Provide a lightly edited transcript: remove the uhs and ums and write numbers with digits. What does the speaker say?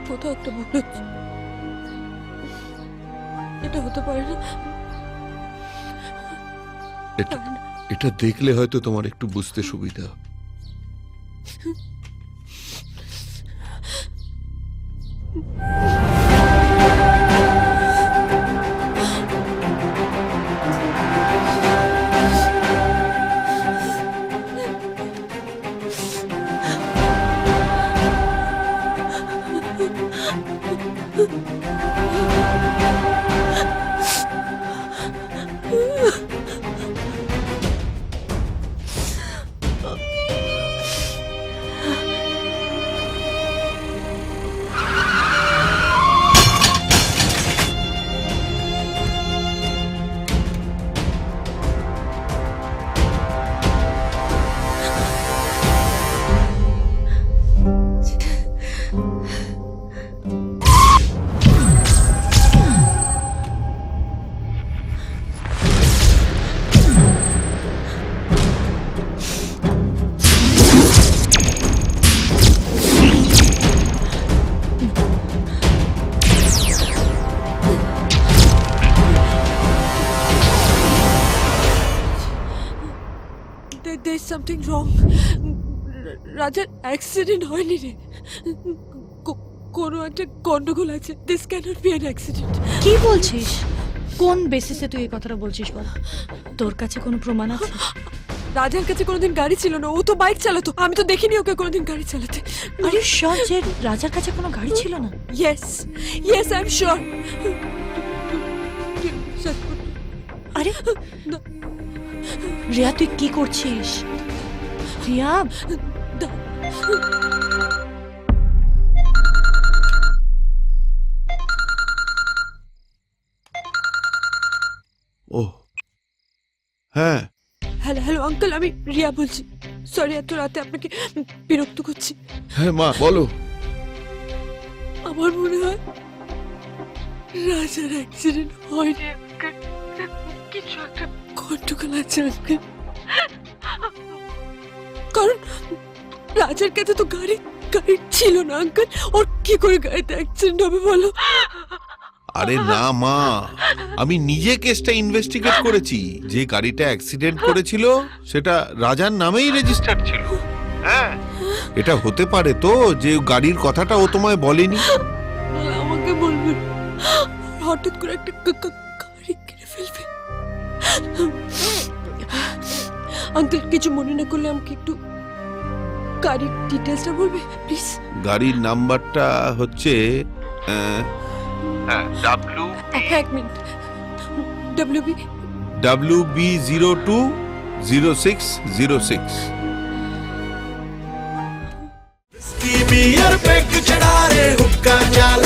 কোথাও একটা ভুল হচ্ছে। এটা হতে পারে না। এটা দেখলে হয়তো তোমার একটু বুঝতে সুবিধা হবে। There's something wrong. রাজার অ্যাক্সিডেন্ট হয়নি রে, কোনো একটা গন্ডগোল আছে। This cannot be an accident. কি বলছিস? কোন বেসিসে তুই এই কথাটা বলছিস বল? তোর কাছে কোনো প্রমাণ আছে? রাজার কাছে কোনোদিন গাড়ি ছিল না, ও তো বাইক চালাতো। আমি তো দেখিনি ওকে কোনোদিন গাড়ি চালাতে। আর ইউ শিওর যে রাজার কাছে কোনো গাড়ি ছিল না? Yes I am sure. আরে রিয়া, তুই কি করছিস? রিয়া, ও হ্যাঁ, হ্যালো হ্যালো আঙ্কেল, আমি রিয়া বলছি। সরি এত রাতে আপনাকে বিরক্ত করছি। হ্যাঁ মা বলো। আমার মনে হয় রাজার অ্যাক্সিডেন্ট হয়নি, কিছু একটা গন্ডগোল আছে আঙ্কেল। কারণ রাজার কাছে তো গাড়ি ছিল না আঙ্কেল। ওর কি করে গাড়িতে অ্যাক্সিডেন্ট হবে বলো? আরে না মা, আমি নিজে কেসটা ইনভেস্টিগেট করেছি। যে গাড়িটা অ্যাক্সিডেন্ট করেছিল সেটা রাজার নামেই রেজিস্টার্ড ছিল। হ্যাঁ, এটা হতে পারে তো যে গাড়ির কথাটা ও তোমায় বলেনি। আমাকে বলবেন হঠাৎ করে একটা গাড়ি কিনে ফেলবে। আঙ্কেল কিছু মনে না করলে আমাকে একটু গাড়ির ডিটেলসটা বলবে প্লিজ? গাড়ির নাম্বারটা হচ্ছে এক মিনিট। WB020606। बियर पैक चढ़ा रे हुक्का चाल